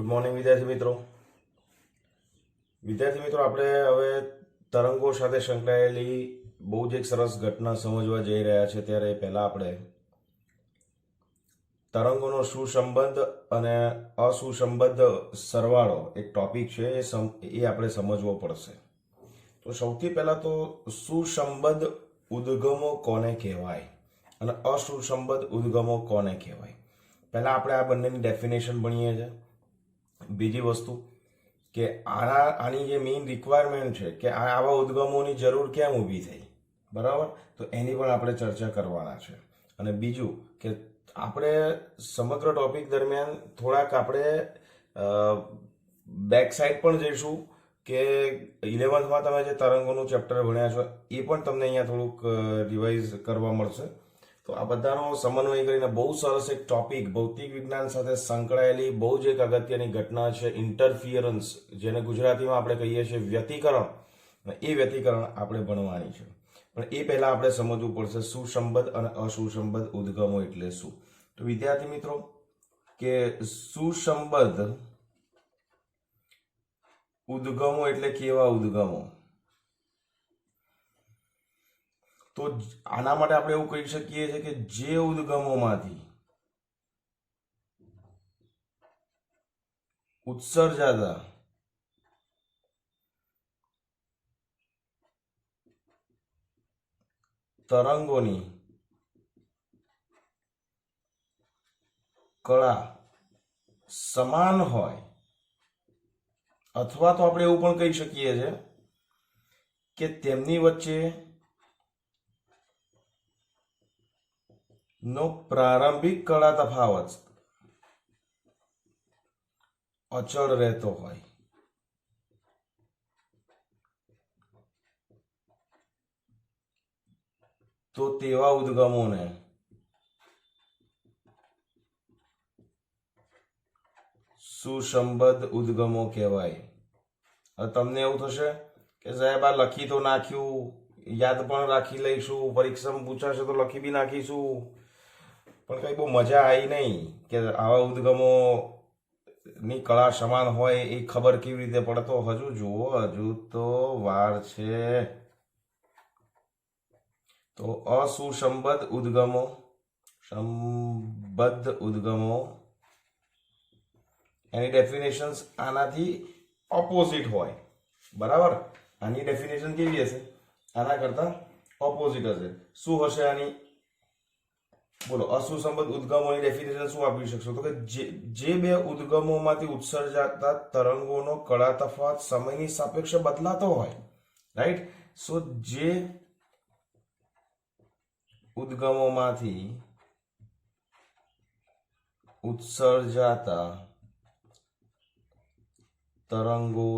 Good morning વિદ્યાર્થી મિત્રો આપણે હવે તરંગો સાથે સંકળાયેલી બહુ જ એક સરસ ઘટના સમજવા જઈ રહ્યા છે. ત્યારે પહેલા આપણે તરંગોનો સુસંબંધ અને અસુસંબંધ સરવાળો એક ટોપિક છે, એ આપણે સમજવો પડશે. તો સૌથી પહેલા તો સુસંબંધ ઉદ્ગમો કોને કહેવાય અને અસુસંબંધ ઉદ્ગમો કોને કહેવાય, પહેલા આપણે આ બંનેની ડેફિનેશન ભણીએ છીએ. બીજી વસ્તુ કે આની જે મેઇન રિક્વાયરમેન્ટ છે કે આવા ઉદ્ગમોની જરૂર કેમ ઊભી થઈ, બરાબર, તો એની પણ આપણે ચર્ચા કરવાના છે. અને બીજું કે આપણે સમગ્ર ટોપિક દરમિયાન થોડાક આપણે બેક સાઈડ પણ જઈશું કે 11th તમે જે તરંગોનું ચેપ્ટર ભણ્યા છો એ પણ તમને અહીંયા થોડુંક રિવાઇઝ કરવા મળશે. તો આ બધાનો સમન્વય કરીને બહુ સરસ એક ટોપિક, ભૌતિક વિજ્ઞાન સાથે સંકળાયેલી બહુ જ એક અગત્યની ઘટના છે ઇન્ટરફિયરન્સ, જેને ગુજરાતીમાં આપણે કહીએ છીએ વ્યતિકરણ. એ વ્યતિકરણ આપણે ભણવાની છે, પણ એ પહેલા આપણે સમજવું પડશે સુસંબંધ અને અસુસંબંધ ઉદ્ગમો એટલે શું. તો વિદ્યાર્થી મિત્રો કે સુસંબંધ ઉદ્ગમો એટલે કેવા ઉદ્ગમો? તો આના માટે આપણે એવું કહી શકીએ છીએ કે જે ઉદ્ગમોમાંથી ઉત્સર્જાતા તરંગોની કળા સમાન હોય, અથવા તો આપણે એવું પણ કહી શકીએ છીએ કે તેમની વચ્ચે નો પ્રારંભિક કળા તફાવત અચળ રહેતો હોય, તો તેવા ઉદ્ગમોને સુસંબંધ ઉદ્ગમો કહેવાય. હવે તમને એવું થશે કે સાહેબ આ લખી તો નાખ્યું, યાદ પણ રાખી લઈશું, પરીક્ષામાં પૂછાશે તો લખી બી નાખીશું, પણ કઈ બહુ મજા આવી નહીં કે આવા ઉદ્ગમો ની કળા સમાન હોય એ ખબર કેવી રીતે પડે. તો હજુ જુઓ, હજુ તો વાર છે. તો અસુસંબંધ ઉદ્ગમો, સંબદ્ધ ઉદ્ગમો, એની ડેફિનેશન્સ આનાથી ઓપોઝિટ હોય, બરાબર. આની ડેફિનેશન કેવી હશે? આના કરતા ઓપોઝિટ હશે. શું હશે આની? બોલો, અસુસંબંધ ઉદ્ગમોની ડેફિનેશન શું આપી શકશો? તો કે જે બે ઉદ્ગમોમાંથી ઉત્સર્જાતા તરંગોનો કળા તફાવત સમયની સાપેક્ષે બદલાતો હોય, રાઈટ. સો જે ઉદ્ગમોમાંથી ઉત્સર્જાતા તરંગો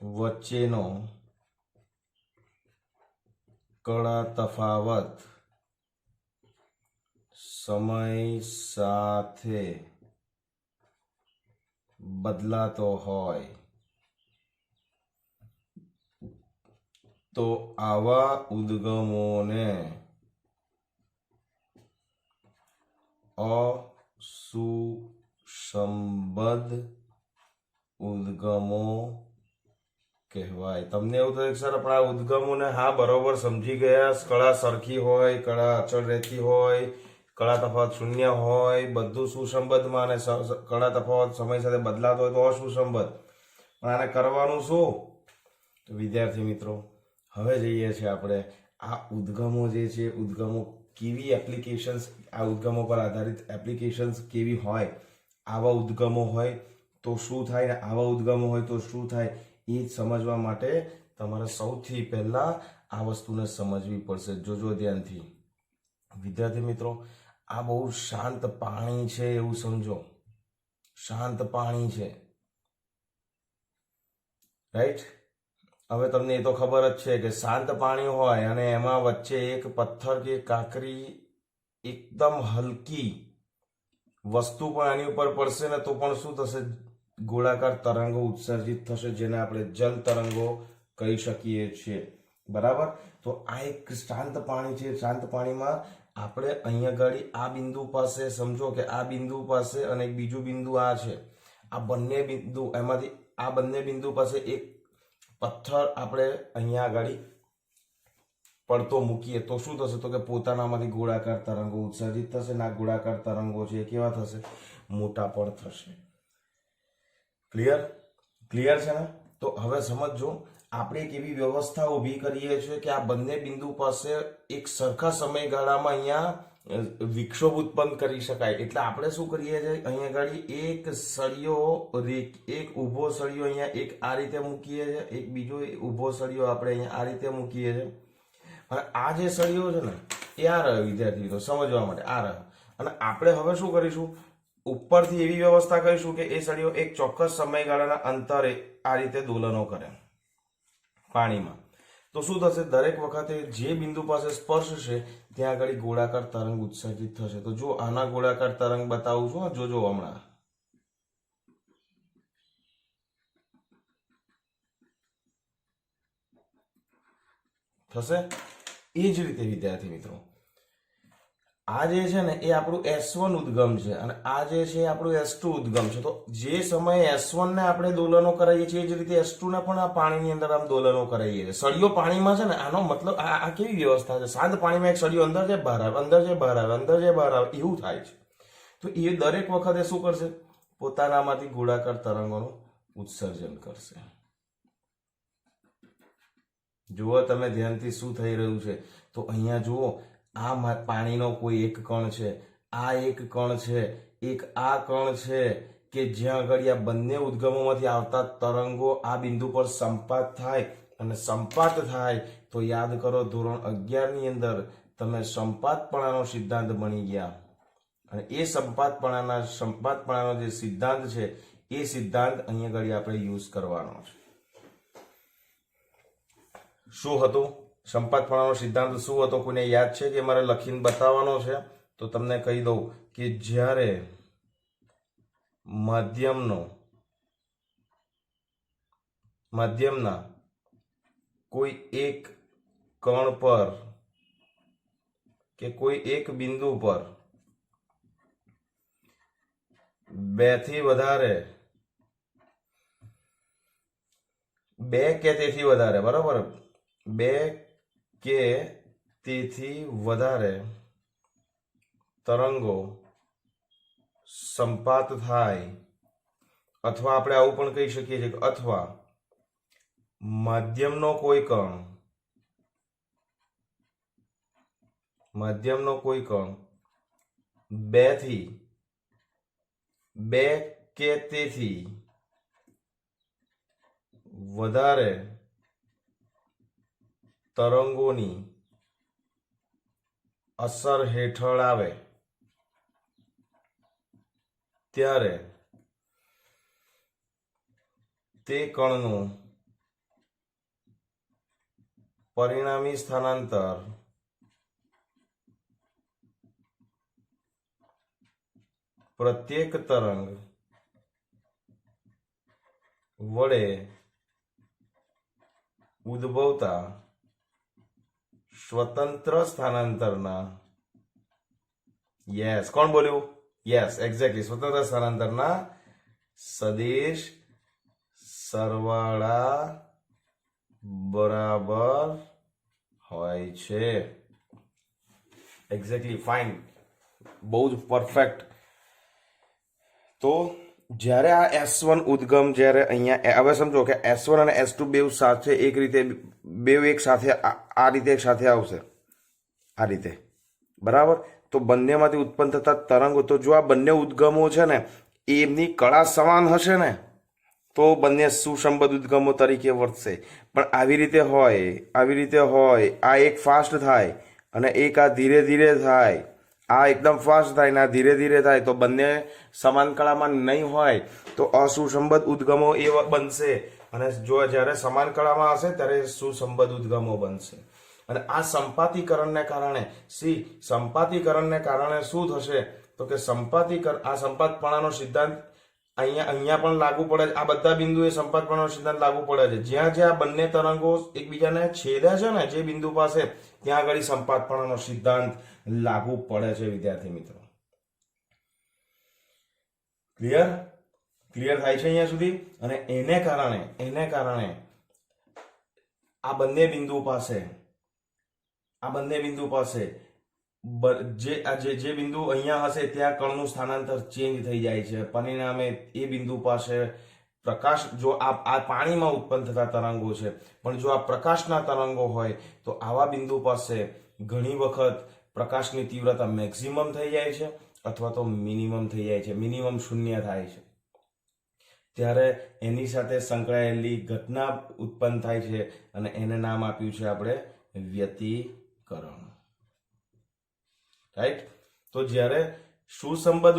વચ્ચેનો કળા તફાવત સમય સાથે બદલાતો હોય, તો આવા ઉદ્ગમોને અસુસંબંધ ઉદ્ગમો કહેવાય. તમને એવું થયું સર પણ આ ઉદ્ગમોને, હા બરોબર સમજી ગયા, કળા સરખી હોય, કળા અચળ રહેતી હોય, કળા તફાવત શૂન્ય હોય, બધું સુસંબંધમાં, અને કળા તફાવત સમય સાથે બદલાતો હોય તો અસુસંબંધ. પણ આને કરવાનું શું? તો વિદ્યાર્થી મિત્રો હવે જઈએ છીએ આપણે આ ઉદ્ગમો જે છે, ઉદ્ગમો કેવી એપ્લિકેશન્સ, આ ઉદ્ગમો પર આધારિત એપ્લિકેશન્સ કેવી હોય, આવા ઉદ્ગમો હોય તો શું થાય ને આવા ઉદ્ગમો હોય તો શું થાય, એ સમજવા માટે તમારે સૌથી પહેલા આ વસ્તુને સમજવી પડશે. જોજો ધ્યાનથી વિદ્યાર્થી મિત્રો, આ બહુ શાંત પાણી છે એવું સમજો, શાંત પાણી છે, રાઈટ. હવે તમને એ તો ખબર જ છે કે શાંત પાણી હોય અને એમાં વચ્ચે એક પથ્થર કે કાંકરી એકદમ હલકી વસ્તુ પણ આની ઉપર પડશે ને તો પણ શું થશે? ગોળાકાર તરંગો ઉત્સર્જિત થશે, જેને આપણે જલ તરંગો કહી શકીએ છીએ, બરાબર. તો આ એક શાંત પાણી છે. શાંત પાણીમાં આપણે અહીંયા ગાડી આ બિંદુ પાસે સમજો કે આ બિંદુ પાસે અને એક બીજું બિંદુ આ છે, આ બંને બિંદુ એમાંથી આ બંને બિંદુ પાસે એક પથ્થર આપણે અહીંયા આગળ પડતો મૂકીએ તો શું થશે? તો કે પોતાનામાંથી ગોળાકાર તરંગો ઉત્સર્જિત થશે ને આ ગોળાકાર તરંગો છે એ કેવા થશે? મોટા પડ થશે. ક્લિયર છે ને? તો હવે સમજો, આપણે એક એવી વ્યવસ્થા ઊભી કરીએ છીએ કે આ બંને બિંદુ પાસે એક સરખા સમયગાળામાં અહીંયા વિક્ષોભ ઉત્પન્ન કરી શકાય. એટલે આપણે શું કરીએ છીએ, અહીંયા ગાડી એક સળિયો, એક ઊભો સળિયો અહીંયા એક આ રીતે મૂકીએ છીએ, એક બીજો ઊભો સળિયો આપણે અહીંયા આ રીતે મૂકીએ છીએ. અને આ જે સળિયો છે ને એ આ રહ્યો, વિદ્યાર્થી મિત્રો સમજવા માટે આ રહ્યો. અને આપણે હવે શું કરીશું, ઉપરથી એવી વ્યવસ્થા કરીશું કે એ સળિયો એક ચોક્કસ સમયગાળાના અંતરે આ રીતે દોલનો કરે પાણીમાં. તો શું થશે? દરેક વખતે જે બિંદુ પાસે સ્પર્શશે ત્યાં આગળ ગોળાકાર તરંગ ઉત્સર્જિત થશે. તો જો આના ગોળાકાર તરંગ બતાવું છું, જોજો હમણાં થશે. એ જ રીતે વિદ્યાર્થી મિત્રો, આ જે છે ને એ આપણું S1 ઉદ્ગમ છે અને આ જે છે આપણું S2 ઉદ્ગમ છે. તો જે સમયે S1 ને આપણે દોલનો કરાવીએ છીએ એ જ રીતે S2 ને પણ આ પાણીની અંદર આમ દોલનો કરાવીએ છીએ. સળિયો પાણીમાં છે ને, આનો મતલબ આ કેવી વ્યવસ્થા છે? શાંત પાણીમાં એક સળિયો અંદર જાય બહાર આવે, અંદર જાય બહાર આવે, અંદર જાય બહાર આવે, એવું થાય છે. તો એ દરેક વખતે શું કરશે? પોતાનામાંથી ગોળાકાર તરંગોનું ઉત્સર્જન કરશે. જુઓ તમે ધ્યાનથી શું થઈ રહ્યું છે. તો અહીંયા જુઓ, આ પાણીનો કોઈ એક કણ છે, આ એક કણ છે, એક આ કણ છે કે જ્યાં આગળ આ બંને ઉદ્ગમોમાંથી આવતા તરંગો આ બિંદુ પર સંપાત થાય. અને સંપાત થાય તો યાદ કરો, ધોરણ 11 ની અંદર તમે સંપાતપણાનો સિદ્ધાંત ભણી ગયા. અને એ સંપાતપણાનો જે સિદ્ધાંત છે એ સિદ્ધાંત અહીંયા આગળ આપણે યુઝ કરવાનો છે. શું હતું સંપાતપણાનો સિદ્ધાંત? શું હતો? કોઈને યાદ છે કે મારે લખીને બતાવવાનો છે? તો તમને કહી દઉં કે જ્યારે માધ્યમના કોઈ એક કણ પર કે કોઈ એક બિંદુ પર બે કે તેથી વધારે, બરાબર, બે કે તેથી વધારે તરંગો સંપાત થાય, અથવા આપણે આવું પણ કહી શકીએ છીએ કે અથવા માધ્યમનો કોઈ કણ બે કે તેથી વધારે તરંગોની અસર હેઠળ આવે ત્યારે તે કણનું પરિણામી સ્થાનાંતર પ્રત્યેક તરંગ વડે ઉદ્ભવતા સ્વતંત્ર સ્થાનાંતરના, યસ, કોણ બોલ્યું? યસ, એક્ઝેક્ટલી, સ્વતંત્ર સ્થાનાંતરના સદિશ સરવાળા બરાબર હોય છે. એક્ઝેક્ટલી, ફાઇન, બહુ જ પરફેક્ટ. તો જ્યારે આ S1 ઉદ્ગમ, જ્યારે અહીંયા હવે સમજો કે S1 અને S2 બેવ સાથે એક રીતે એક સાથે આ રીતે એક સાથે આવશે, આ રીતે, બરાબર. તો બંનેમાંથી ઉત્પન્ન થતા તરંગો, તો જો આ બંને ઉદ્ગમો છે ને એમની કળા સમાન હશે ને તો બંને સુસંબદ્ધ ઉદ્ગમો તરીકે વર્તશે. પણ આવી રીતે હોય, આ એક ફાસ્ટ થાય અને એક આ ધીરે ધીરે થાય, આ એકદમ ફાસ્ટ થાય ને આ ધીરે ધીરે થાય, તો બંને સમાન કળામાં નહીં હોય તો અસુસંબદ્ધ ઉદ્ગમો એ બનશે. અને જો જ્યારે સમાન કળામાં હશે ત્યારે સુસંબદ્ધ ઉદ્ગમો બનશે. અને આ સંપાતીકરણને કારણે સંપાતીકરણને કારણે શું થશે? તો કે આ સંપાતપણાનો સિદ્ધાંત અહીંયા અહીંયા પણ લાગુ પડે છે, આ બધા બિંદુએ સંપાતપણાનો સિદ્ધાંત લાગુ પડે છે. જ્યાં જ્યાં બંને તરંગો એકબીજાને છેદે છે ને જે બિંદુ પાસે, ત્યાં આગળ સંપાતપણાનો સિદ્ધાંત લાગુ પડે છે વિદ્યાર્થી મિત્રો. ક્લિયર ક્લિયર થાય છે અહીંયા સુધી? અને એને કારણે આ બંને બિંદુ પાસે જે બિંદુ અહીંયા હશે ત્યાં કણનું સ્થાનાંતર ચેન્જ થઈ જાય છે. પરિણામે એ બિંદુ પાસે પ્રકાશ, જો આ પાણીમાં ઉત્પન્ન થતા તરંગો છે, પણ જો આ પ્રકાશના તરંગો હોય તો આવા બિંદુ પાસે ઘણી વખત પ્રકાશની તીવ્રતા મેક્સિમમ થઈ જાય છે અથવા તો મિનિમમ થઈ જાય છે, મિનિમમ શૂન્ય થાય છે. ત્યારે એની સાથે સંકળાયેલી ઘટના ઉત્પન્ન થાય છે અને એને નામ આપ્યું છે આપણે વ્યતિકરણ. રાઈટ? તો જ્યારે સુસંબદ્ધ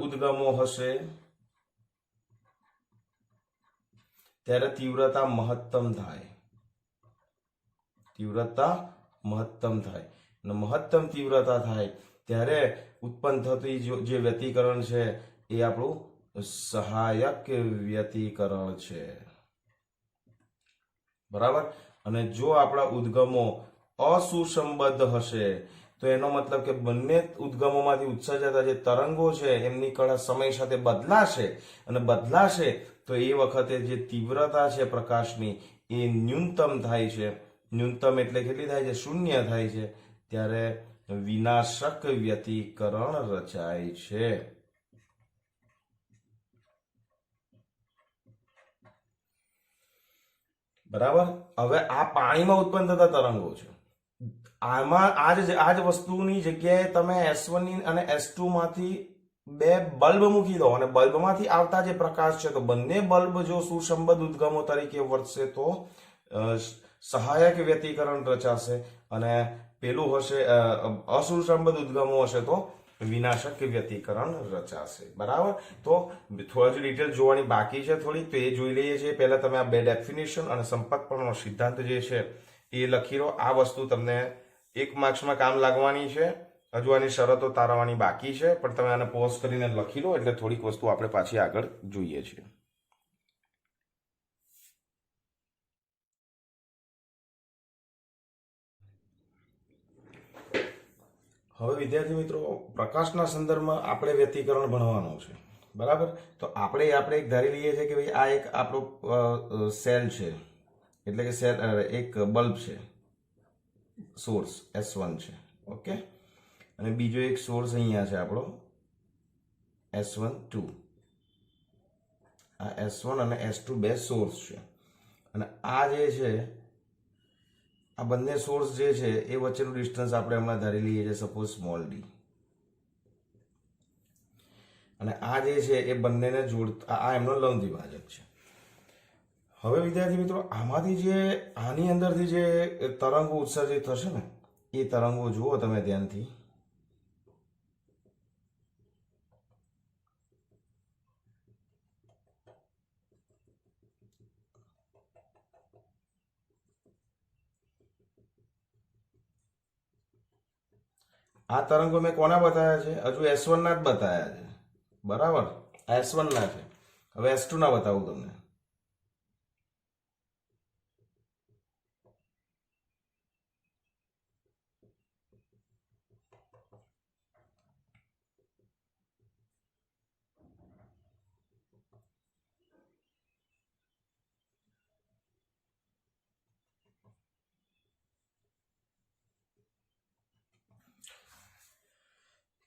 ઉદ્ગમો હશે ત્યારે તીવ્રતા મહત્તમ થાય અને મહત્તમ તીવ્રતા થાય ત્યારે ઉત્પન્ન થતી જે વ્યતિકરણ છે એ આપણું સહાયક વ્યતિકરણ છે. બરાબર? અને જો આપણા ઉદ્ગમો અસુસંબદ્ધ હશે તો એનો મતલબ કે બંને ઉદ્ગમોમાંથી ઉત્સર્જાતા જે તરંગો છે એમની કળા સમય સાથે બદલાશે તો એ વખતે જે તીવ્રતા છે પ્રકાશની એ ન્યૂનતમ થાય છે. ન્યૂનતમ એટલે કેટલી થાય છે? શૂન્ય થાય છે. ત્યારે વિનાશક વ્યતિકરણ રચાય છે. બરાબર? હવે આ પાણીમાં ઉત્પન્ન થતા તરંગો છે, આમાં આ જ વસ્તુની જગ્યાએ તમે S1 અને S2 માંથી બે બલ્બ મૂકી દો અને બલ્બમાંથી આવતા જે પ્રકાશ છે, તો બંને બલ્બ જો સુસંબદ્ધ ઉદ્ગમો તરીકે વર્તશે તો સહાયક વ્યતિકરણ રચાશે અને પેલું હશે અસુસંબદ્ધ ઉદ્ગમો હશે તો વિનાશક વ્યતિકરણ રચાશે. બરાબર? તો થોડી ડિટેલ જોવાની બાકી છે થોડી, તો એ જોઈ લઈએ છીએ. પહેલા તમે આ બે ડેફિનેશન અને સંપાતપણાનો સિદ્ધાંત જે છે એ લખી લો. આ વસ્તુ તમને 1 માર્ક્સમાં કામ લાગવાની છે. હજુ આની શરતો તારવાની બાકી છે, પણ તમે આને પોઝ કરીને લખી લો એટલે થોડીક વસ્તુ આપણે પાછી આગળ જોઈએ છીએ. હવે વિદ્યાર્થી મિત્રો, પ્રકાશના સંદર્ભમાં આપણે વ્યતિકરણ ભણવાનું છે. બરાબર? તો આપણે એક ધારી લઈએ છીએ કે ભાઈ આ એક આપણો સેલ છે, એટલે કે એક બલ્બ છે, સોર્સ S1 છે. ઓકે? અને બીજો એક સોર્સ અહીંયા છે આપણો S12. આ S1 અને S2 બે સોર્સ છે અને આ જે છે આ બંને સોર્સ જે છે એ વચ્ચેનું ડિસ્ટન્સ આપણે હમણાં ધારી લઈએ છીએ સપોઝ સ્મોલ d. અને આ જે છે એ બંનેને જોડતા આ એમનો લંબ દ્વિભાજક છે. હવે વિદ્યાર્થી મિત્રો, આની અંદરથી જે તરંગો ઉત્સર્જિત થશે ને એ તરંગો જુઓ તમે ધ્યાનથી. આ તરંગો મેં કોના બતાવ્યા છે? હજુ S1 ના જ બતાવ્યા છે. બરાબર? S1 ના છે. હવે S2 ના બતાવું તમને.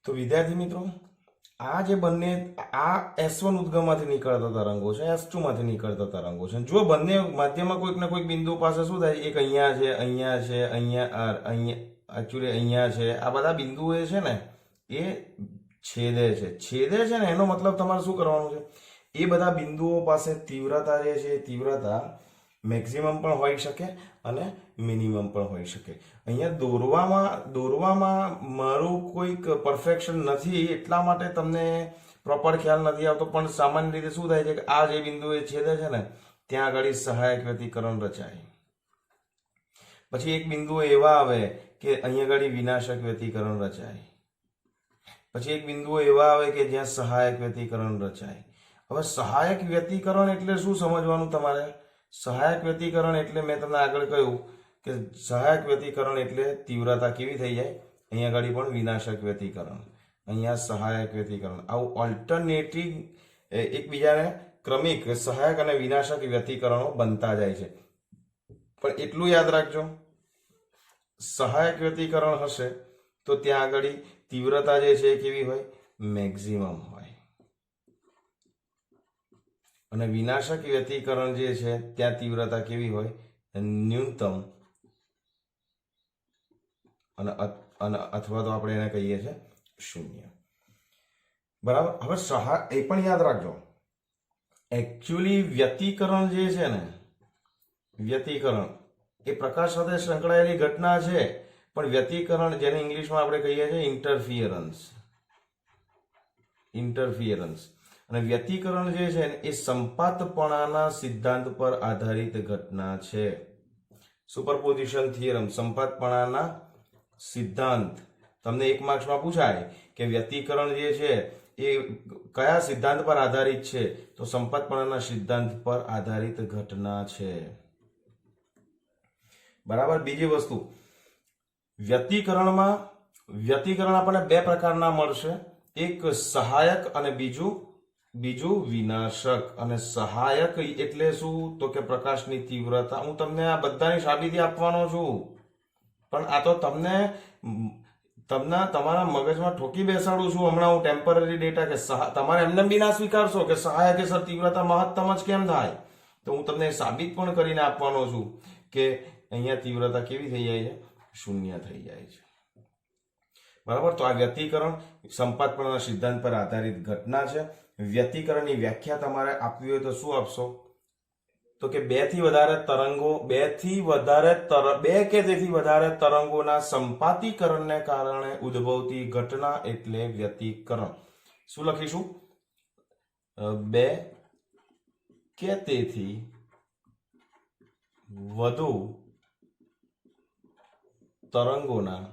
તો વિદ્યાર્થી મિત્રો, આ જે બંને આ S1 ઉદ્ગમમાંથી નીકળતા તરંગો છે, S2 માંથી નીકળતા તરંગો છે. જો બંને મધ્યમાં કોઈક ને કોઈક બિંદુ પાસે શું થાય? એક અહીંયા છે, અહીંયા છે. આ બધા બિંદુઓ છે ને એ છેદે છે ને એનો મતલબ તમારે શું કરવાનું છે? એ બધા બિંદુઓ પાસે તીવ્રતા જે છે તીવ્રતા મેક્સિમમ પણ હોઈ શકે અને મિનિમમ પણ હોઈ શકે. અહીંયા દોરવામાં મારું કોઈક પરફેક્શન નથી, એટલા માટે તમને પ્રોપર ખ્યાલ નથી આવતો, પણ સામાન્ય રીતે શું થાય છે કે આ જે બિંદુએ છેદે છે ને ત્યાં આગળ સહાયક વ્યતિકરણ રચાય. પછી એક બિંદુ એવા આવે કે અહીંયા આગળ વિનાશક વ્યતિકરણ રચાય. પછી એક બિંદુઓ એવા આવે કે જ્યાં સહાયક વ્યતિકરણ રચાય. હવે સહાયક વ્યતિકરણ એટલે શું સમજવાનું તમારે? સહાયક વ્યતિકરણ એટલે મેં તમને આગળ કહ્યું કે સહાયક વ્યતિકરણ એટલે તીવ્રતા કેવી થઈ જાય, અહીંયા આગળ પણ વિનાશક વ્યતિકરણ, અહીંયા સહાયક વ્યતિકરણ, આવું ઓલ્ટરનેટિવ એકબીજાને ક્રમિક સહાયક અને વિનાશક વ્યતિકરણો બનતા જાય છે. પણ એટલું યાદ રાખજો, સહાયક વ્યતિકરણ હશે તો ત્યાં આગળ તીવ્રતા જે છે એ કેવી હોય? મેક્સિમમ હોય. અને વિનાશક વ્યતિકરણ જે છે ત્યાં તીવ્રતા કેવી હોય? ન્યૂનતમ અને અથવા તો આપણે એને કહીએ છીએ શૂન્ય. બરાબર. હવે એ પણ યાદ રાખજો, એકચ્યુઅલી વ્યતિકરણ જે છે ને, વ્યતિકરણ એ પ્રકાશ સાથે સંકળાયેલી ઘટના છે, પણ વ્યતિકરણ જેને ઇંગ્લિશમાં આપણે કહીએ છીએ ઇન્ટરફિયરન્સ. અને વ્યતિકરણ જે છે ને એ સંપાતપણાના સિદ્ધાંત પર આધારિત ઘટના છે. સુપરપોઝિશન થિયરમ, સંપાતપણાના સિદ્ધાંત. તમને 1 માર્ક્સમાં પૂછાય કે વ્યતિકરણ જે છે એ કયા સિદ્ધાંત પર આધારિત છે? તો સંપાતપણાના સિદ્ધાંત પર આધારિત ઘટના છે. બરાબર. બીજી વસ્તુ, વ્યતિકરણ આપણને 2 પ્રકારના મળશે, એક સહાયક અને બીજું વિનાશક. અને સહાયક એટલે શું? તો કે પ્રકાશની તીવ્રતા. હું તમને આ બધાની સાબિતી આપવાનો છું, પણ આ તો તમને તમારા મગજમાં ઠોકી બેસાડું છું હમણાં હું ટેમ્પરરી ડેટા, કે તમારે એમને બી ના સ્વીકારશો કે સહાયક સર તીવ્રતા મહત્તમ જ કેમ થાય. તો હું તમને સાબિત પણ કરીને આપવાનો છું કે અહીંયા તીવ્રતા કેવી થઈ જાય છે? શૂન્ય થઈ જાય છે. બરાબર. તો આ વ્યતિકરણ સંપાતપણાના સિદ્ધાંત પર આધારિત ઘટના છે. વ્યતિકરણની વ્યાખ્યા તમારે આપવી હોય તો શું આપશો? તો કે 2 કે તેથી વધારે તરંગોના સંપાતીકરણને કારણે ઉદ્ભવતી ઘટના એટલે વ્યતિકરણ. શું લખીશું? 2 કે તેથી વધુ તરંગોના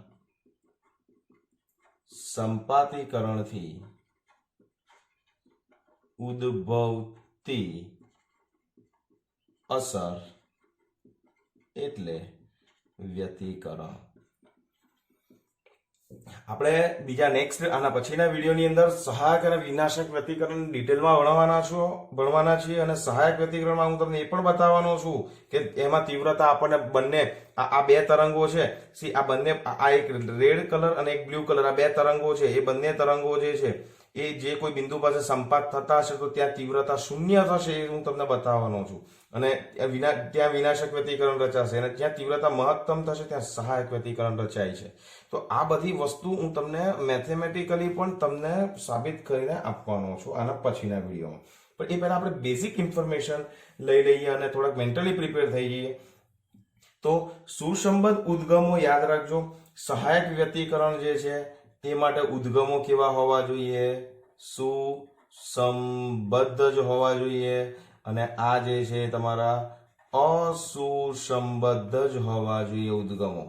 સંપાતીકરણથી ઉદ્ભવતી અસર એટલે વ્યતિકરણ. આપણે બીજા નેક્સ્ટ આના પછીના વિડીયોની અંદર સહાયક અને વિનાશક વ્યતિકરણ ડિટેલમાં ભણવાના છીએ. અને સહાયક વ્યતિકરણમાં હું તમને એ પણ બતાવવાનો છું કે એમાં તીવ્રતા આપણને બંને આ 2 તરંગો છે, આ બંને, આ એક રેડ કલર અને એક બ્લુ કલર, આ 2 તરંગો છે, એ બંને તરંગો જે છે એ જે કોઈ બિંદુ પાસે સંપાત થતા હશે તો ત્યાં તીવ્રતા શૂન્ય થશે, એ હું તમને બતાવવાનો છું. અને ત્યાં વિનાશક વ્યતિકરણ રચાશે, અને જ્યાં તીવ્રતા મહત્તમ થશે ત્યાં સહાયક વ્યતિકરણ રચાય છે. તો આ બધી વસ્તુ હું તમને મેથેમેટિકલી પણ તમને સાબિત કરીને આપવાનો છું આના પછીના વિડીયોમાં. પણ એ પહેલા આપણે બેઝિક ઇન્ફોર્મેશન લઈ લઈએ અને થોડાક મેન્ટલી પ્રિપેર થઈ જઈએ. તો સુસંબદ્ધ ઉદ્ગમો યાદ રાખજો. સહાયક વ્યતિકરણ જે છે તે માટે ઉદ્ગમો કેવા હોવા જોઈએ? સુસંબદ્ધ જ હોવા જોઈએ. અને આ જે છે તમારા અસુસંબદ્ધ જ હોવા જોઈએ ઉદ્ગમો.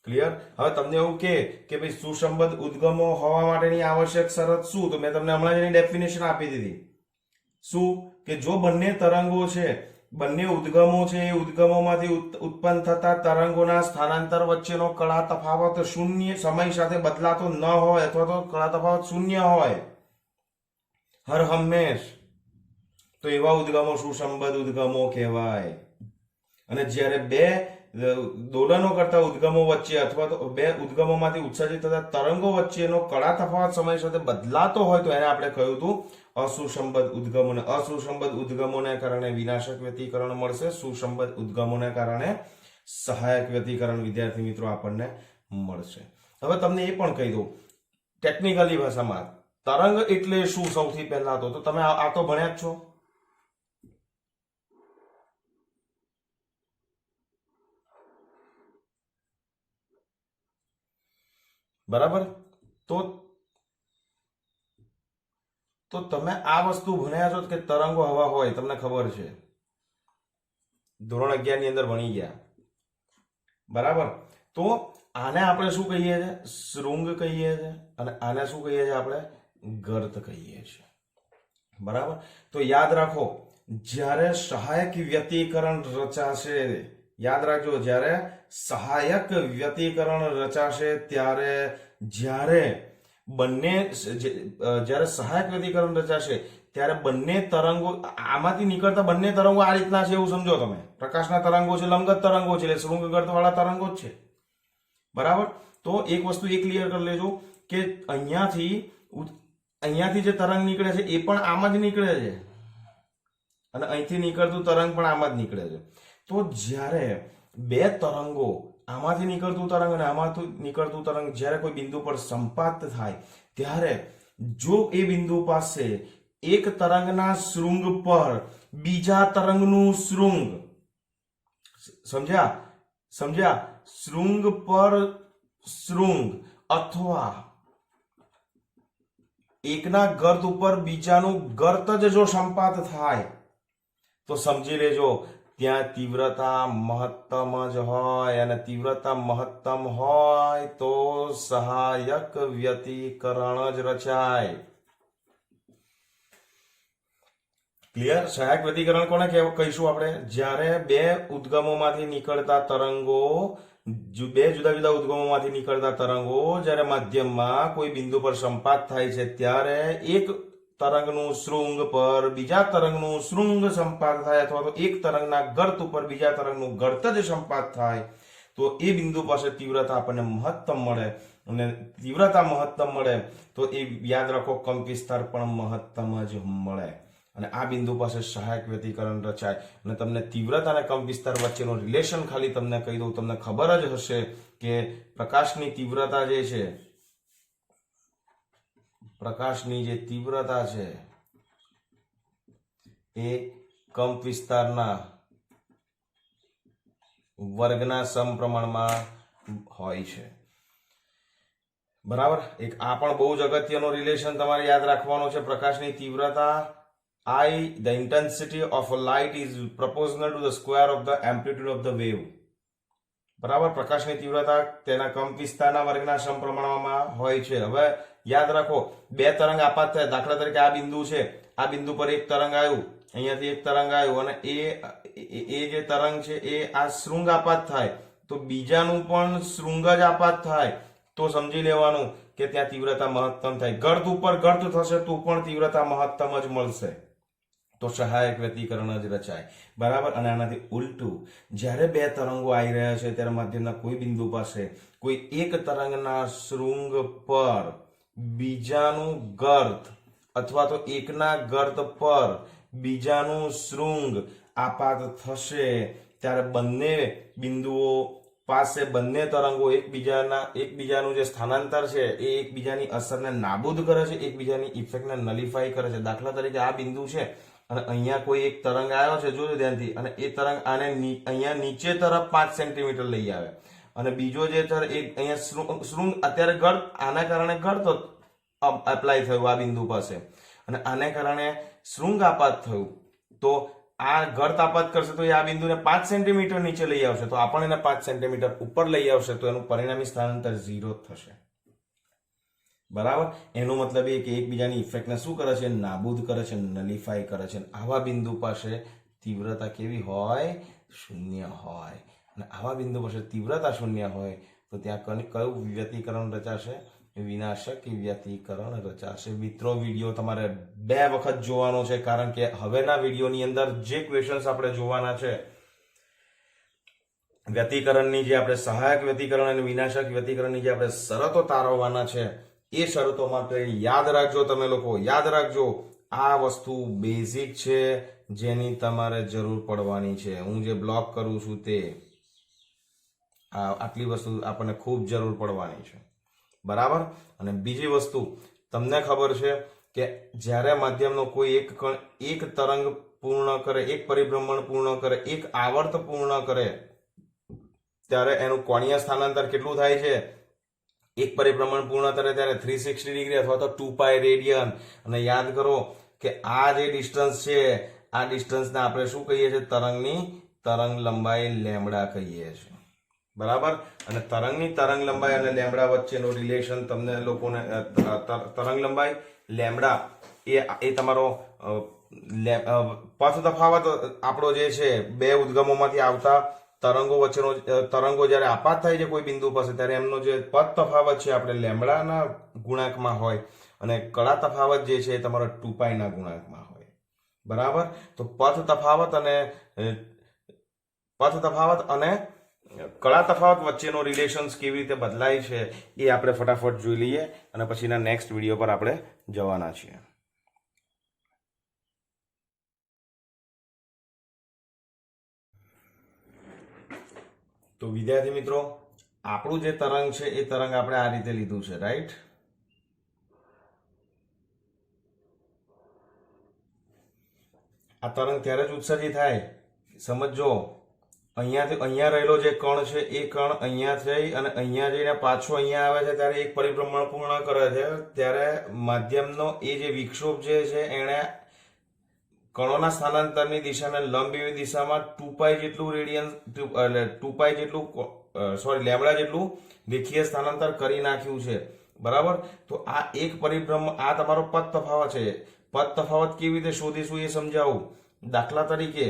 ક્લિયર? હવે તમને એવું કે ભાઈ સુસંબદ્ધ ઉદ્ગમો હોવા માટેની આવશ્યક શરત શું? તો મેં તમને હમણાં જ એની ડેફિનેશન આપી દીધી. શું? કે જો બંને તરંગો છે, બંને ઉદ્ગમો છે, એ ઉદ્ગમોમાંથી ઉત્પન્ન થતા તરંગોના સ્થાનાંતર વચ્ચેનો કળા તફાવત શૂન્ય સમય સાથે બદલાતો ન હોય, અથવા તો કળા તફાવત શૂન્ય હોય હર હંમેશ, તો એવા ઉદ્ગમો સુસંબદ્ધ ઉદ્ગમો કહેવાય. અને જ્યારે 2 દોલનો કરતા ઉદ્ગમો વચ્ચે અથવા તો 2 ઉદ્ગમોમાંથી ઉત્સર્જિત થતા તરંગો વચ્ચેનો કળા તફાવત સમય સાથે બદલાતો હોય તો એને આપણે કહ્યું હતું અસુસંબદ્ધ ઉદ્ગમોને. અસુસંબદ્ધ ઉદ્ગમોને કારણે વિનાશક વ્યતિકરણ મળશે, સુસંબદ્ધ ઉદ્ગમોને કારણે સહાયક વ્યતિકરણ વિદ્યાર્થી મિત્રો આપણને મળશે. હવે તમને એ પણ કહી દઉં ટેકનિકલી ભાષામાં તરંગ એટલે શું. સૌથી પહેલા તો તમે આ તો ભણ્યા જ છો. બરાબર. તો તમે આ વસ્તુ ભણ્યા છો કે તરંગો હવા હોય, તમને ખબર છે, ધોરણ 11 ની અંદર ભણી ગયા. બરાબર. તો આને આપણે શું કહીએ છીએ? શૃંગ કહીએ છીએ, અને આને શું કહીએ છીએ આપણે? ગર્ત કહીએ છીએ. બરાબર. તો યાદ રાખો, જ્યારે સહાયક વ્યતિકરણ રચાશે, યાદ રાખજો, જ્યારે સહાયક વ્યતિકરણ રચાશે ત્યારે જ્યારે સહાયક વ્યતિકરણ રચાશે ત્યારે બંને તરંગો, આમાંથી નીકળતા બંને તરંગો આ રીતના છે એવું સમજો તમે. પ્રકાશના તરંગો છે, લંબગત તરંગો છે, એટલે શૃંગ ગર્ત વાળા તરંગો જ છે. બરાબર. તો એક વસ્તુ એ ક્લિયર કરી લેજો કે અહીંયાથી જે તરંગ નીકળે છે એ પણ આમાં જ નીકળે છે, અને અહીંથી નીકળતું તરંગ પણ આમાં જ નીકળે છે. તો જ્યારે બે તરંગો, આમાંથી નીકળતું તરંગ અને આમાંથી નીકળતું તરંગ જ્યારે કોઈ બિંદુ પર સંપાત થાય ત્યારે જો એ બિંદુ પાસે એક તરંગના શૃંગ પર બીજા તરંગનું શૃંગ, સમજ્યા? શૃંગ પર શૃંગ અથવા એકના ગર્ત ઉપર બીજાનું ગર્ત જ જો સંપાત થાય તો સમજી લેજો ત્યાં તીવ્રતા મહત્તમ જ હોય, અને તીવ્રતા મહત્તમ હોય તો સહાયક વ્યતિકરણ જ રચાય. ક્લિયર? સહાયક વ્યતિકરણ કોને કહીશું આપણે? જ્યારે બે ઉદ્ગમોમાંથી નીકળતા તરંગો, બે જુદા જુદા ઉદ્ગમોમાંથી નીકળતા તરંગો જ્યારે માધ્યમમાં કોઈ બિંદુ પર સંપાત થાય છે ત્યારે એક તરંગનું શૃંગ પર બીજા તરંગનું શૃંગ સંપાત થાય, અથવા તો એક તરંગના ગર્ત ઉપર બીજા તરંગનું ગર્ત જ સંપાત થાય, તો એ બિંદુ પાસે તીવ્રતા આપણને મહત્તમ મળે. અને તીવ્રતા મહત્તમ મળે તો એ યાદ રાખો કંપ વિસ્તાર પણ મહત્તમ જ મળે. અને આ બિંદુ પાસે સહાયક વ્યતિકરણ રચાય. અને તમને તીવ્રતા અને કંપ વિસ્તાર વચ્ચેનો રિલેશન ખાલી તમને કહી દઉં, તમને ખબર જ હશે કે પ્રકાશની તીવ્રતા જે છે, પ્રકાશની જે તીવ્રતા છે એ કંપ વિસ્તારના વર્ગના સમપ્રમાણમાં હોય છે. બરાબર. એક આ પણ બહુ જ અગત્યનો રિલેશન તમારે યાદ રાખવાનો છે. પ્રકાશની તીવ્રતા the intensity of a light is proportional to the square of the amplitude of the wave. બરાબર. પ્રકાશની તીવ્રતા તેના કંપ વિસ્તારના વર્ગના સમપ્રમાણમાં હોય છે. હવે યાદ રાખો, બે તરંગ આપાત થાય. દાખલા તરીકે આ બિંદુ છે, આ બિંદુ પર એક તરંગ આવ્યું, અહીંયાથી એક તરંગ આવ્યું, અને એ જે તરંગ છે એ આ શૃંગ આપાત થાય તો બીજાનું પણ શૃંગ જ આપાત થાય, તો સમજી લેવાનું કે ત્યાં તીવ્રતા મહત્તમ થાય. ગર્ત ઉપર ગર્ત થશે તો પણ તીવ્રતા મહત્તમ જ મળશે, તો સહાયક વ્યતિકરણ જ રચાય. બરાબર. અને આનાથી ઉલટું, જ્યારે બે તરંગો આવી રહ્યા છે ત્યારે માધ્યમના કોઈ બિંદુ પાસે કોઈ એક તરંગના શૃંગ પર બીજાનું ગર્ત અથવા તો એકના ગર્ત પર બીજાનું શૃંગ આપાત થશે ત્યારે બંને બિંદુઓ પાસે બંને તરંગો એકબીજાનું જે સ્થાનાંતર છે એ એકબીજાની અસરને નાબૂદ કરે છે, એકબીજાની ઇફેક્ટને નલિફાઈ કરે છે. દાખલા તરીકે આ બિંદુ છે અને અહીંયા કોઈ એક તરંગ આવ્યો છે, જોજો ધ્યાનથી, અને એ તરંગ આને અહીંયા નીચે તરફ 5 સેન્ટીમીટર લઈ આવે, અને બીજો જે અહીંયા શૃંગ અત્યારે ગર્ત, આના કારણે ગર્ત એપ્લાય થયું આ બિંદુ પાસે, અને આને કારણે શૃંગ આપાત થયું, તો આ ગર્ત આપાત કરશે તો એ આ બિંદુને 5 સેન્ટીમીટર નીચે લઈ આવશે, તો આ પણ એને 5 સેન્ટીમીટર ઉપર લઈ આવશે, તો એનું પરિણામી સ્થાનાંતર 0 થશે. બરાબર. એનો મતલબ એ કે એકબીજાની ઇફેક્ટને શું કરે છે? નાબૂદ કરે છે, નલિફાઈ કરે છે. આવા બિંદુ પાસે તીવ્રતા કેવી હોય? શૂન્ય હોય. અને આવા બિંદુ પાસે તીવ્રતા શૂન્ય હોય તો ત્યાં કયું વ્યતિકરણ રચાશે? વિનાશક વ્યતિકરણ રચાશે. મિત્રો, વિડીયો તમારે 2 વખત જોવાનો છે, કારણ કે હવેના વિડીયોની અંદર જે ક્વેશ્ચન્સ આપણે જોવાના છે, વ્યતિકરણની જે આપણે સહાયક વ્યતિકરણ અને વિનાશક વ્યતિકરણની જે આપણે શરતો તારવવાના છે, એ શરતો માટે યાદ રાખજો. તમે લોકો યાદ રાખજો, આ વસ્તુ બેઝિક છે જેની તમારે જરૂર પડવાની છે. હું જે બ્લોગ કરું છું તે આટલી વસ્તુ આપણને ખૂબ જરૂર પડવાની છે. બરાબર. અને બીજી વસ્તુ તમને ખબર છે કે જ્યારે માધ્યમનો કોઈ એક તરંગ પૂર્ણ કરે, એક પરિભ્રમણ પૂર્ણ કરે, એક આવર્ત પૂર્ણ કરે ત્યારે એનું કોણીય સ્થાનાંતર કેટલું થાય છે? એક પરિભ્રમણ પૂર્ણ કરે ત્યારે 360 ડિગ્રી અથવા તો 2π રેડિયન. અને યાદ કરો કે આ જે ડિસ્ટન્સ છે, આ ડિસ્ટન્સને આપણે શું કહીએ છીએ? તરંગ લંબાઈ લેમ્બડા કહીએ છીએ. બરાબર. અને તરંગ લંબાઈ અને લેમડા વચ્ચેનો રિલેશન તમને લોકોને તરંગ લંબાઈ લેમડા એ તમારો પથ તફાવત આપણો જે છે બે ઉદ્ગમોમાંથી આવતા તરંગો જ્યારે આપાત થાય છે કોઈ બિંદુ પાસે ત્યારે એમનો જે પથ તફાવત છે આપણે લેમડાના ગુણાંકમાં હોય અને કળા તફાવત જે છે એ તમારો 2π ના ગુણાંકમાં હોય. બરાબર. તો પથ તફાવત અને કળા તફાવત વચ્ચેનો રિલેશન્સ કેવી રીતે બદલાય છે એ આપણે ફટાફટ જોઈ લઈએ અને પછીના નેક્સ્ટ વિડીયો પર આપણે જવાના છીએ. તો વિદ્યાર્થી મિત્રો, આપણું જે તરંગ છે એ તરંગ આપણે આ રીતે લીધું છે, રાઈટ? આ તરંગ ત્યારે જ ઉત્સર્જિત થાય, સમજો, અહીંયા રહેલો જે કણ છે એ કણ અહીંયા થઈ અને અહીંયા જઈને પાછો અહીંયા આવે છે ત્યારે એક પરિભ્રમણ પૂર્ણ કરે છે. ત્યારે માધ્યમનો એ જે વિક્ષોભ જે છે એણે કણોના સ્થાનાંતરની દિશાને લંબ એવી દિશામાં 2π જેટલું લેમડા જેટલું રેખીય સ્થાનાંતર કરી નાખ્યું છે. બરાબર. તો આ એક પરિભ્રમણ, આ તમારો પથ તફાવત છે. પથ તફાવત કેવી રીતે શોધીશું એ સમજાવું. દાખલા તરીકે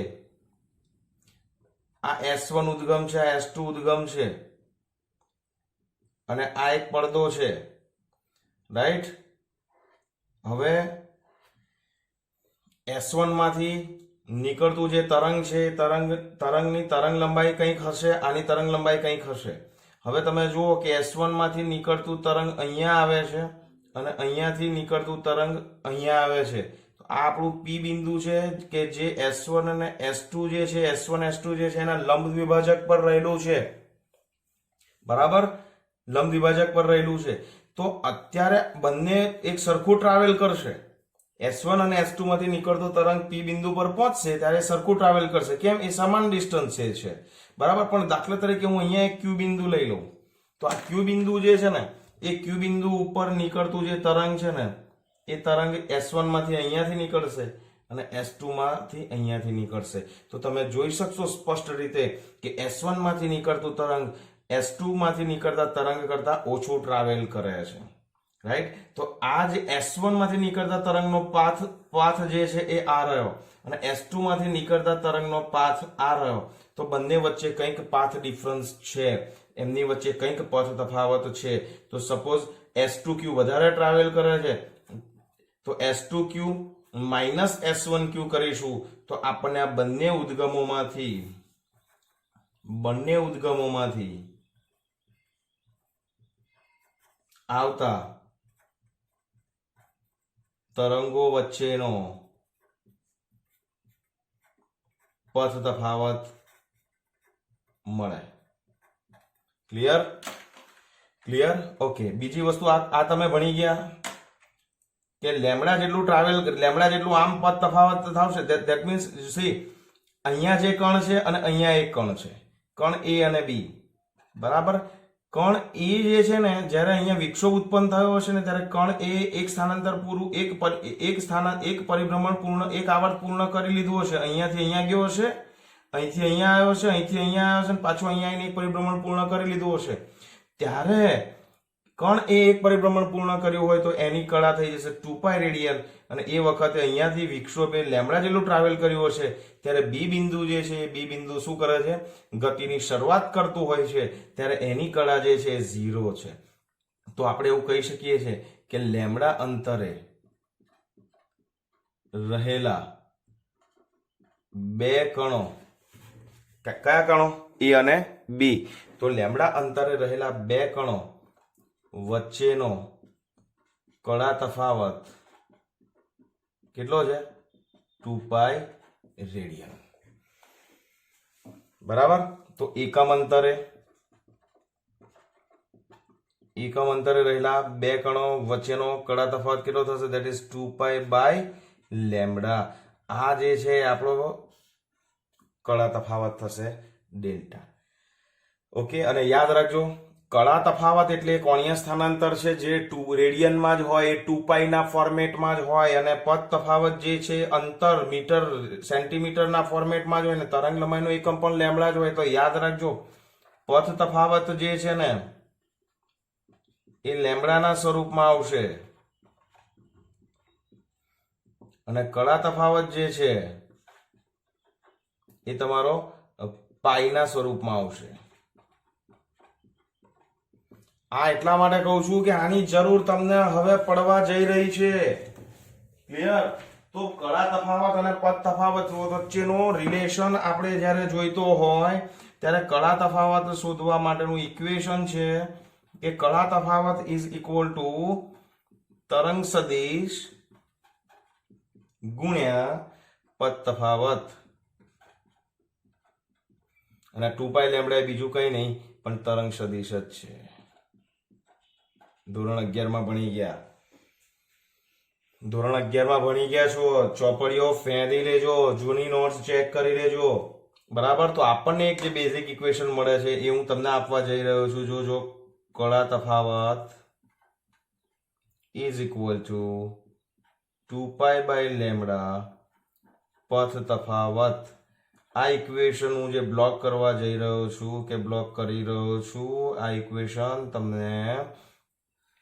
આ S1 ઉદ્ગમ છે, આ S2 ઉદ્ગમ છે અને આ એક પડદો છે, રાઈટ? હવે S1 માંથી નીકળતું જે તરંગ છે તરંગની તરંગ લંબાઈ કંઈક હશે, આની તરંગ લંબાઈ કંઈક હશે. હવે તમે જુઓ કે S1 માંથી નીકળતું તરંગ અહીંયા આવે છે અને અહીંયાથી નીકળતું તરંગ અહીંયા આવે છે. આ આપણું P બિંદુ છે કે જે S1 અને S2 જે છે, S1 S2 જે છે એના લંબ દ્વિભાજક પર રહેલું છે. બરાબર. લંબ દ્વિભાજક પર રહેલું છે. તો અત્યારે બંને એક સરખું ટ્રાવેલ કરશે. S1 અને S2 માંથી નીકળતો તરંગ P બિંદુ પર પહોંચશે ત્યારે સરખું ટ્રાવેલ કરશે. કેમ? એ સમાન ડિસ્ટન્સ છે. બરાબર. પણ દાખલા તરીકે હું અહીંયા એક Q બિંદુ લઈ લઉં તો આ Q બિંદુ જે છે ને એ Q બિંદુ ઉપર નીકળતું જે તરંગ છે ને એ તરંગ S1 માંથી અહીંયાથી નીકળશે અને S2 માંથી અહીંયાથી નીકળશે. તો તમે જોઈ શકશો સ્પષ્ટ રીતે કે S1 માંથી નીકળતું તરંગ S2 માંથી નીકળતા તરંગ કરતા ઓછું ટ્રાવેલ કરે છે, રાઈટ? તો આ જે S1 માંથી નીકળતા તરંગનો પાથ જે છે એ આ રહ્યો અને S2 માંથી નીકળતા તરંગનો પાથ આ રહ્યો. તો બંને વચ્ચે કંઈક પાથ ડિફરન્સ છે, એમની વચ્ચે કંઈક પથ તફાવત છે. તો સપોઝ S2Q વધારે ટ્રાવેલ કરે છે તો S2Q માઇનસ S1Q કરીશું તો આપણને આ બંને ઉદ્ગમોમાંથી આવતા તરંગો વચ્ચેનો પથ તફાવત મળે. ક્લિયર? ઓકે. બીજી વસ્તુ આ તમે ભણી ગયા કે લેમડા જેટલું આમ પથ તફાવત થશે. ધેટ મીન્સ સી, અહીંયા જે કણ છે અને અહીંયા એક કણ છે, કણ A અને B. બરાબર. કણ A જે છે ને જ્યારે અહીંયા વિક્ષોભ ઉત્પન્ન થયો હશે ને ત્યારે કણ A એક સ્થાનાંતર પૂરું એક પરિભ્રમણ પૂર્ણ, એક આવર્ત પૂર્ણ કરી લીધું હશે. અહીંયાથી અહીંયા ગયો હશે, અહીંથી અહીંયા આવ્યો હશે, અહીંથી અહીંયા આવ્યો હશે અને પાછું અહીંયા આવીને એક પરિભ્રમણ પૂર્ણ કરી લીધું હશે. ત્યારે કણ એ એક પરિભ્રમણ પૂર્ણ કર્યું હોય તો એની કળા થઈ જશે 2π રેડિયન અને એ વખતે અહીંયાથી વિક્ષોભે લેમડા જેટલું ટ્રાવેલ કર્યું હશે ત્યારે બી બિંદુ જે છે એ બી બિંદુ શું કરે છે? ગતિની શરૂઆત કરતું હોય છે ત્યારે એની કળા જે છે એ 0 છે. તો આપણે એવું કહી શકીએ છીએ કે લેમડા અંતરે રહેલા બે કણો, કયા કણો? એ અને બી. તો લેમડા અંતરે રહેલા બે કણો વચ્ચેનો કળા તફાવત કેટલો છે? 2π રેડિયન. બરાબર. તો એકમ અંતરે રહેલા બે કણો વચ્ચેનો કળા તફાવત કેટલો થશે? That is 2π by lambda. આ જે છે આપણો કળા તફાવત થશે ડેલ્ટા. ઓકે. અને યાદ રાખજો, કળા તફાવત એટલે કોણીય સ્થાનાંતર છે જે રેડિયનમાં જ હોય, 2π ના ફોર્મેટમાં જ હોય અને પથ તફાવત જે છે અંતર મીટર સેન્ટીમીટરના ફોર્મેટમાં જ હોય ને તરંગ લંબાઈનો એકમ પણ લેમડા જ હોય. તો યાદ રાખજો, પથ તફાવત જે છે ને એ લેમડાના સ્વરૂપમાં આવશે અને કળા તફાવત જે છે એ તમારો પાઈના સ્વરૂપમાં આવશે. આ એટલા માટે કહું છું કે આની જરૂર તમને હવે પડવા જઈ રહી છે. ક્લિયર? તો કળા તફાવત અને પદ તફાવત વચ્ચેનો રિલેશન આપણે જ્યારે જોઈતો હોય ત્યારે કળા તફાવત શોધવા માટેનું ઇક્વેશન છે કે કળા તફાવત ઇઝ ઇક્વલ ટુ તરંગ સદિશ ગુણ્યા પદ તફાવત. અને 2π લેમ્બડા એ બીજું કઈ નહીં પણ તરંગ સદિશ જ છે. ધોરણ 11 માં ભણી ગયા. ધોરણ 11 માં ભણી ગયા છો. ચોપડીઓ ફેંદી લેજો, જૂની નોટ્સ ચેક કરી લેજો. બરાબર? તો આપણને એક જે બેઝિક ઇક્વેશન મળે છે એ હું તમને આપવા જઈ રહ્યો છું. જોજો, કળા તફાવત is equal to 2π by lambda પથ તફાવત. આ ઇક્વેશન હું જે બ્લોક કરવા જઈ રહ્યો છું કે બ્લોક કરી રહ્યો છું, આ ઇક્વેશન તમને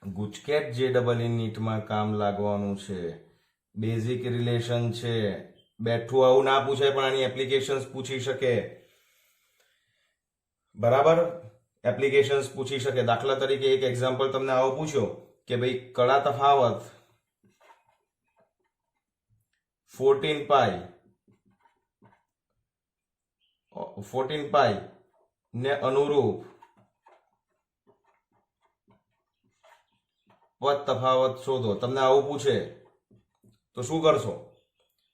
ગુજકેટ JEE નીટમાં કામ લાગવાનું છે. બેઝિક રિલેશન છે. બેઠું આવું ના પૂછાય પણ આની એપ્લિકેશન્સ પૂછી શકે. બરાબર? એપ્લિકેશન્સ પૂછી શકે. દાખલા તરીકે એક એક્ઝામ્પલ તમને આવો પૂછ્યો કે ભાઈ કળા તફાવત 14π ને અનુરૂપ પદ તફાવત શોધો. તમને આવું પૂછે તો શું કરશો?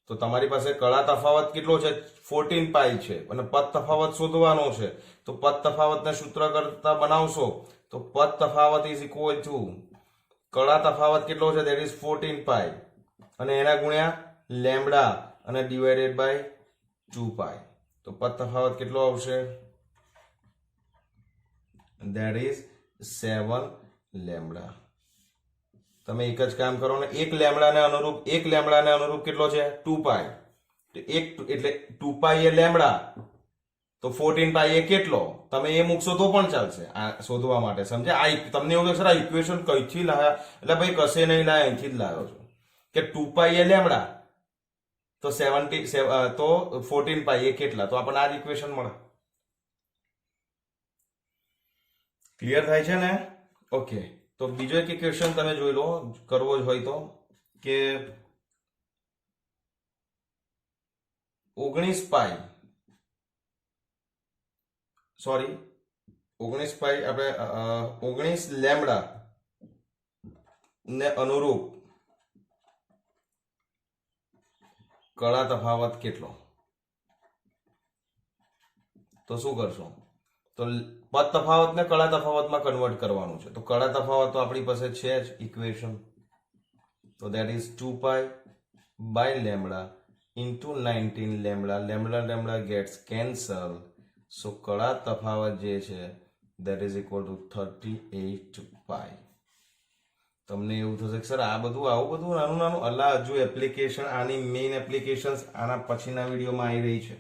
તો તમારી પાસે કળા તફાવત કેટલો છે? 14π છે અને પદ તફાવત શોધવાનો છે. તો પદ તફાવતને સૂત્ર કરતા બનાવશો તો પદ તફાવત ઇઝ ઇક્વલ ટુ કળા તફાવત કેટલો છે? ધેટ ઇઝ 14π અને એના ગુણ્યા લેમ્બડા અને ડિવાઇડેડ બાય 2π. તો પદ તફાવત કેટલો આવશે? That is 7 lambda. તમે એક જ કામ કરો ને, એક લેમ્બડાને અનુરૂપ કેટલો છે? 2π. તો એક એટલે 2π એ લેમ્બડા, તો 14π એ કેટલો? તમે એ મૂકશો તો પણ ચાલશે આ શોધવા માટે. સમજ્યા? આ તમને એવું સર આ ઇક્વેશન કઈથી લાયા? એટલે ભાઈ કશે નહીં લાયા, અહીંથી જ લાવ્યો છું કે 2π એ લેમ્બડા તો 14π એ કેટલા? તો આપણને આ જ ઇક્વેશન મળે. ક્લિયર થાય છે ને? ઓકે. તો બીજો એક ઇક્વેશન તમે જોઈ લો, કરવો જ હોય તો, કે 19π આપણે 19 લેમ્બડા ને અનુરૂપ કળા તફાવત કેટલો? તો શું કરશો? તો પદ તફાવતને કળા તફાવતમાં કન્વર્ટ કરવાનું છે. તો કળા તફાવત તો આપણી પાસે છે જ ઇક્વેશન. તો that is 2π by lambda into 19 lambda. Lambda gets cancel. So કળા તફાવત જે છે ધેટ ઇઝ ઇક્વલ ટુ 38π. તમને એવું થશે કે સર આવું બધું નાનું અલ્લા, હજુ એપ્લિકેશન, આની મેઇન એપ્લિકેશન આના પછીના વિડીયોમાં આવી રહી છે.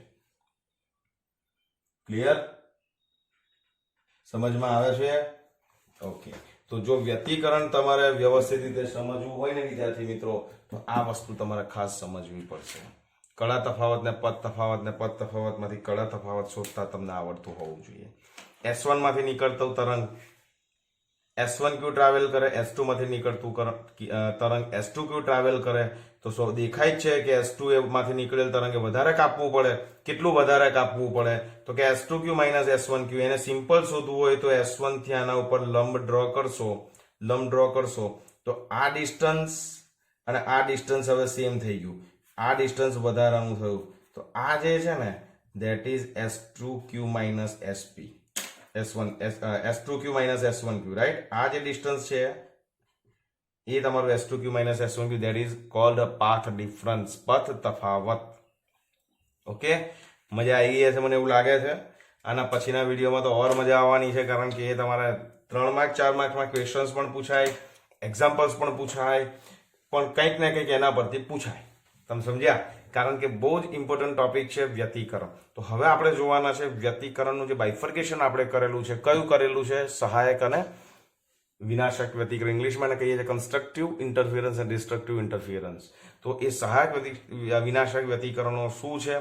ક્લિયર? સમજમાં આવે છે? ઓકે. તો જો વ્યક્તિકરણ તમારે વ્યવસ્થિત રીતે સમજવું હોય ને વિદ્યાર્થી મિત્રો, તો આ વસ્તુ તમારે ખાસ સમજવી પડશે. કળા તફાવત ને પદ તફાવતમાંથી કળા તફાવત શોધતા તમને આવડતું હોવું જોઈએ. S1 માંથી નીકળતું તરંગ S1 ક્યુ ટ્રાવેલ કરે, S2 માંથી નીકળતું તરંગ S2 ક્યુ ટ્રાવેલ કરે. તો દેખાય છે કે S2 માંથી નીકળેલ તરંગે વધારે કાપવું પડે. કેટલું વધારે કાપવું પડે? તો કે S2q માઇનસ S1q. એને સિમ્પલ શોધવું હોય તો S1 થી આના ઉપર લંબ ડ્રો કરશો તો આ ડિસ્ટન્સ અને આ ડિસ્ટન્સ હવે સેમ થઈ ગયું. આ ડિસ્ટન્સ વધારાનું થયું. તો આ જે છે ને that is S2q minus SP. S2q minus S1q, right? આ જે ડિસ્ટન્સ છે એ તમારું S2q minus S1q, that is called path difference, પથ તફાવત. ઓકે, મજા આવી ગઈ હશે મને એવું લાગે છે. આના પછીના વિડીયોમાં તો ઓર મજા આવવાની છે, કારણ કે એ તમારા 3 માર્ક 4 માર્કમાં ક્વેશ્ચન્સ પણ પૂછાય, એક્ઝામ્પલ્સ પણ પૂછાય, પણ કંઈક ને કંઈક એના પરથી પૂછાય. તમે સમજ્યા? કારણ કે બહુ જ ઇમ્પોર્ટન્ટ ટોપિક છે વ્યતિકરણ. તો હવે આપણે જોવાના છે વ્યતિકરણનું જે બાયફર્કેશન આપણે કરેલું છે, કયું કરેલું છે, સહાયક અને વિનાશક વ્યતિકરણ. ઇંગ્લિશમાં એને કહીએ છીએ કન્સ્ટ્રક્ટિવ ઇન્ટરફિયરન્સ અને ડિસ્ટ્રક્ટિવ ઇન્ટરફિયરન્સ. તો એ સહાયક વિનાશક વ્યતિકરણો શું છે?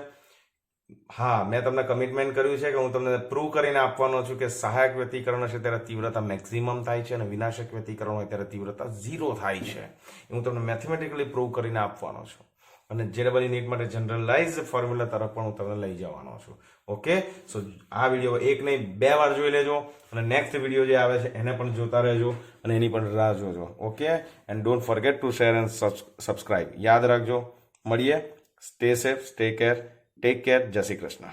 હા, મેં તમને કમિટમેન્ટ કર્યું છે કે હું તમને પ્રૂવ કરીને આપવાનો છું કે સહાયક વ્યતિકરણ હશે ત્યારે તીવ્રતા મેક્સિમમ થાય છે અને વિનાશક વ્યતિકરણ હોય ત્યારે તીવ્રતા 0 થાય છે. એ હું તમને મેથેમેટિકલી પ્રૂવ કરીને આપવાનો છું. અને JEE નીટ માટે જનરલાઇઝ ફોર્મ્યુલા તરફ પણ હું તમને લઈ જવાનો છું. ઓકે, સો આ વિડીયો એક નહીં 2 વાર જોઈ લેજો અને નેક્સ્ટ વિડીયો જે આવે છે એને પણ જોતા રહેજો અને એની પણ રાહ જોજો. Okay, and don't forget two share and subscribe. યાદ રાખજો, મળીએ. Stay safe, stay care, take care. જય શ્રી કૃષ્ણ.